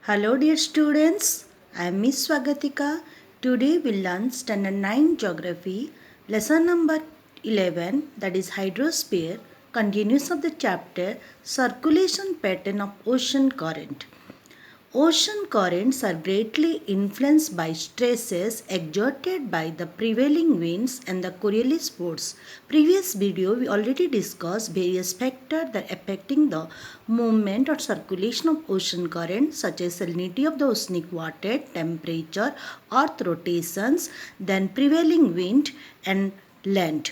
Hello dear students, I am Miss Swagatika. Today we learn Standard 9 Geography, lesson number 11, that is Hydrosphere, continues of the chapter Circulation Pattern of Ocean Current. Ocean currents are greatly influenced by stresses exerted by the prevailing winds and the Coriolis force. Previous video we already discussed various factors that affecting the movement or circulation of ocean currents such as salinity of the oceanic water, temperature, earth rotations, then prevailing wind and land.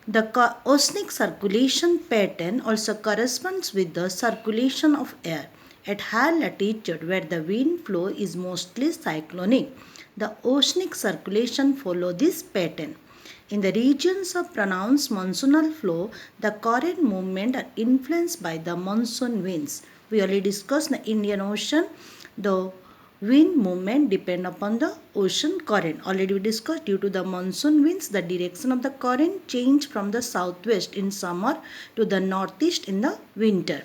The oceanic circulation pattern also corresponds with the circulation of air. At high latitude where the wind flow is mostly cyclonic, the oceanic circulation follows this pattern. In the regions of pronounced monsoonal flow, the current movement are influenced by the monsoon winds. We already discussed the Indian Ocean. The wind movement depend upon the ocean current. Already we discussed due to the monsoon winds, the direction of the current change from the southwest in summer to the northeast in the winter.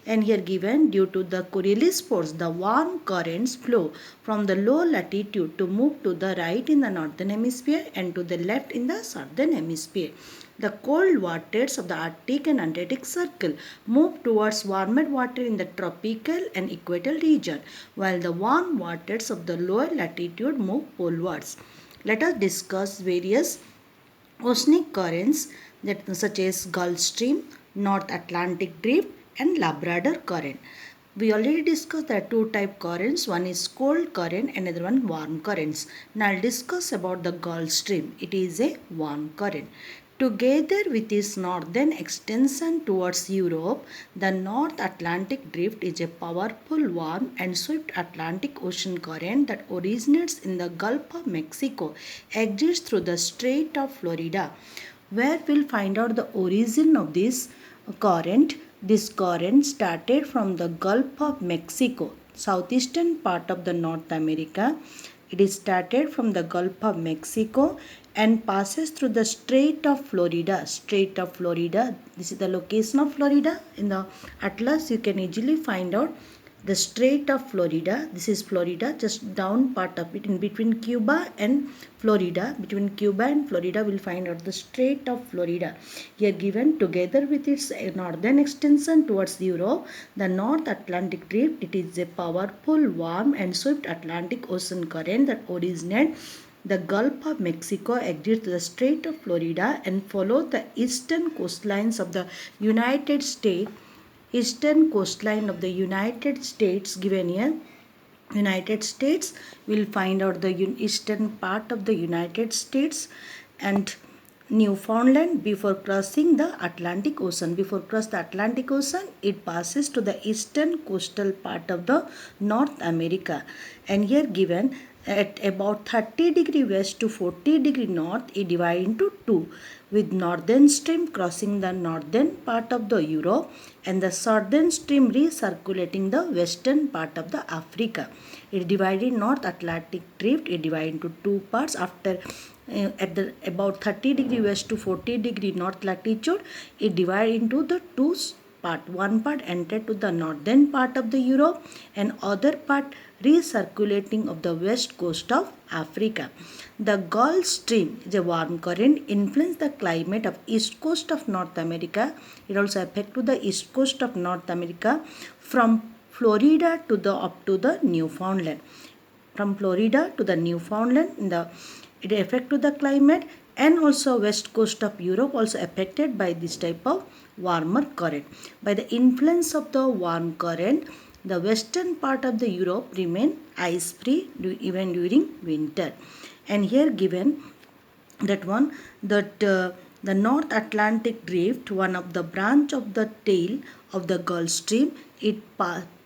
And here given due to the Coriolis force, the warm currents flow from the low latitude to move to the right in the northern hemisphere and to the left in the southern hemisphere. The cold waters of the Arctic and Antarctic Circle move towards warmer water in the tropical and equatorial region, while the warm waters of the lower latitude move polewards. Let us discuss various oceanic currents such as Gulf Stream, North Atlantic Drift, and Labrador current. We already discussed that two type currents. One is cold current, another one warm currents. Now I'll discuss about the Gulf Stream. It is a warm current. Together with its northern extension towards Europe, the North Atlantic Drift is a powerful, warm and swift Atlantic Ocean current that originates in the Gulf of Mexico, exits through the Strait of Florida. Where we'll find out the origin of this current. This current started from the Gulf of Mexico, southeastern part of the North America. It is started from the Gulf of Mexico and passes through the Strait of Florida. Strait of Florida. This is the location of Florida. In the atlas, you can easily find out the Strait of Florida. This is Florida, just down part of it in between Cuba and Florida. Between Cuba and Florida, we'll find out the Strait of Florida. Here given together with its northern extension towards Europe, the North Atlantic Drift. It is a powerful, warm and swift Atlantic Ocean current that originates the Gulf of Mexico, exits the Strait of Florida and follow the eastern coastlines of the United States. Eastern coastline of the United States given here. United States, will find out the eastern part of the United States and Newfoundland before crossing the Atlantic Ocean. Before cross the Atlantic Ocean, it passes to the eastern coastal part of the North America. And here given at about 30 degree west to 40 degree north, it divides into two, with northern stream crossing the northern part of the Europe and the southern stream recirculating the western part of the Africa. It divided North Atlantic Drift. It divided into two parts after at the about 30 degree west to 40 degree north latitude. It divided into the two part. One part entered to the northern part of the Europe and other part recirculating of the west coast of Africa. The Gulf Stream is a warm current influence the climate of east coast of North America. It also affect to the east coast of North America from Florida to the up to the Newfoundland. From Florida to the Newfoundland, it affect to the climate, and also west coast of Europe also affected by this type of warmer current. By the influence of the warm current, the western part of the Europe remain ice free even during winter. And here given that one that the North Atlantic Drift, one of the branch of the tail of the Gulf Stream, its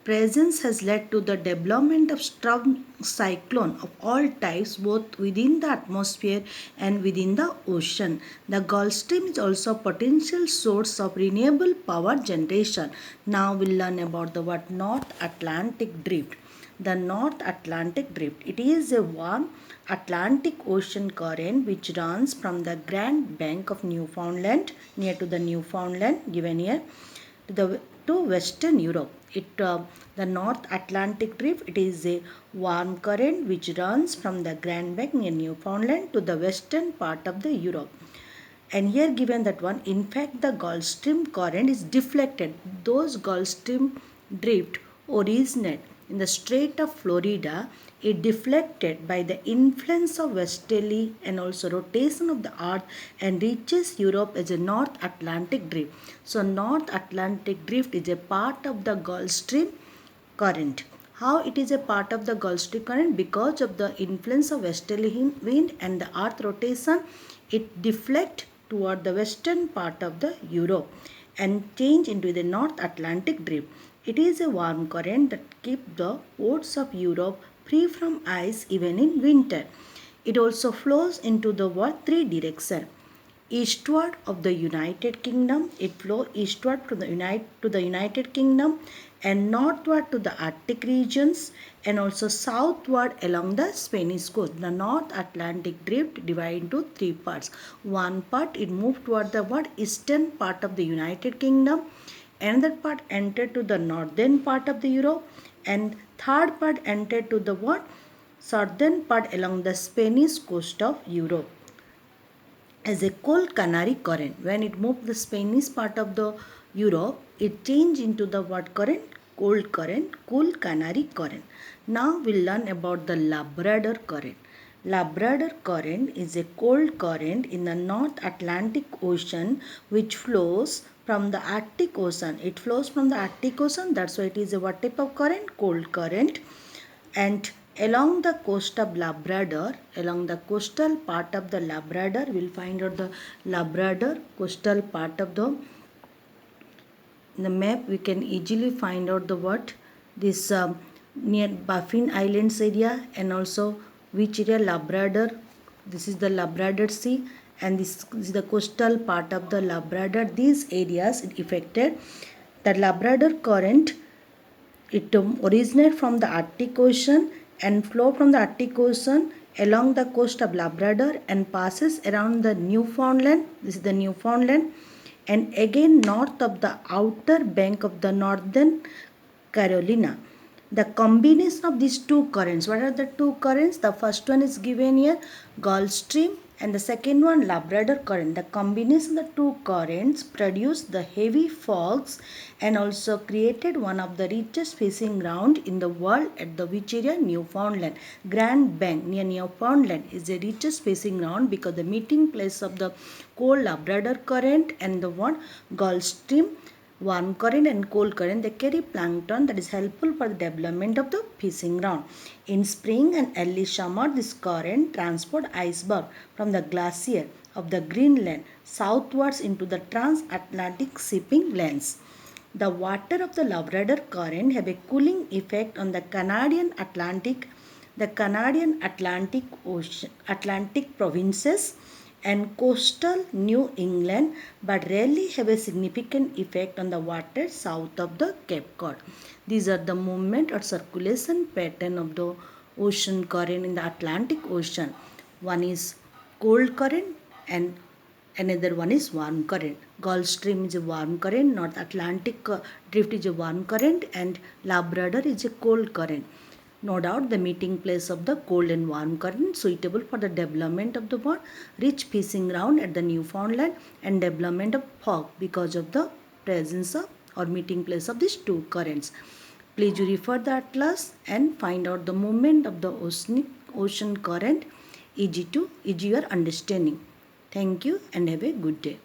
presence has led to the development of strong cyclone of all types both within the atmosphere and within the ocean. The Gulf Stream is also a potential source of renewable power generation. Now we'll learn about the what North Atlantic Drift. The North Atlantic Drift. It is a warm Atlantic Ocean current which runs from the Grand Bank of Newfoundland, near to the Newfoundland given here, to Western Europe. The North Atlantic Drift, it is a warm current which runs from the Grand Bank near Newfoundland to the western part of the Europe. And here given that one, in fact the Gulf Stream current is deflected. Those Gulf Stream drift originate in the Strait of Florida. It deflected by the influence of westerly and also rotation of the earth and reaches Europe as a North Atlantic drift. So North Atlantic drift is a part of the Gulf Stream current. How it is a part of the Gulf Stream current? Because of the influence of westerly wind and the earth rotation, it deflects toward the western part of the Europe and change into the North Atlantic drift. It is a warm current that keeps the ports of Europe free from ice even in winter. It also flows into the world three directions. Eastward of the United Kingdom, it flows eastward to the United Kingdom, and northward to the Arctic regions, and also southward along the Spanish coast. The North Atlantic drift divided into three parts. One part it moved toward the eastern part of the United Kingdom, another part entered to the northern part of the Europe, and third part entered to the southern part along the Spanish coast of Europe. As a cold canary current, when it moved the Spanish part of the Europe, it changed into the what current? Cold current, cool canary current. Now we'll learn about the Labrador current. Labrador current is a cold current in the North Atlantic Ocean which flows from the Arctic Ocean. It flows from the Arctic Ocean, that's why it is a what type of current? Cold current. And along the coast of Labrador, along the coastal part of the Labrador, we'll find out the Labrador coastal part of the map. We can easily find out the this near Baffin Islands area, and also which area? Labrador. This is the Labrador Sea, and this is the coastal part of the Labrador. These areas it affected. The Labrador current, it originates from the Arctic Ocean and flow from the Arctic Ocean along the coast of Labrador and passes around the Newfoundland. This is the Newfoundland, and again north of the outer bank of the Northern Carolina. The combination of these two currents, what are the two currents? The first one is given here, Gulf Stream, and the second one, Labrador current. The combination of the two currents produced the heavy fogs and also created one of the richest fishing ground in the world at the which area? Newfoundland. Grand Bank near Newfoundland is the richest fishing ground because the meeting place of the cold Labrador current and the Gulf Stream warm current and cold current, they carry plankton that is helpful for the development of the fishing ground. In spring and early summer, this current transport iceberg from the glacier of the Greenland southwards into the transatlantic shipping lanes. The water of the Labrador current have a cooling effect on the Canadian Atlantic Atlantic provinces and coastal New England, but rarely have a significant effect on the water south of the Cape Cod. These are the movement or circulation pattern of the ocean current in the Atlantic Ocean. One is cold current and another one is warm current. Gulf Stream is a warm current, North Atlantic Drift is a warm current, and Labrador is a cold current. No doubt the meeting place of the cold and warm current suitable for the development of the rich fishing ground at the Newfoundland and development of fog because of the presence of or meeting place of these two currents. Please you refer the atlas and find out the movement of the ocean current, easy your understanding. Thank you and have a good day.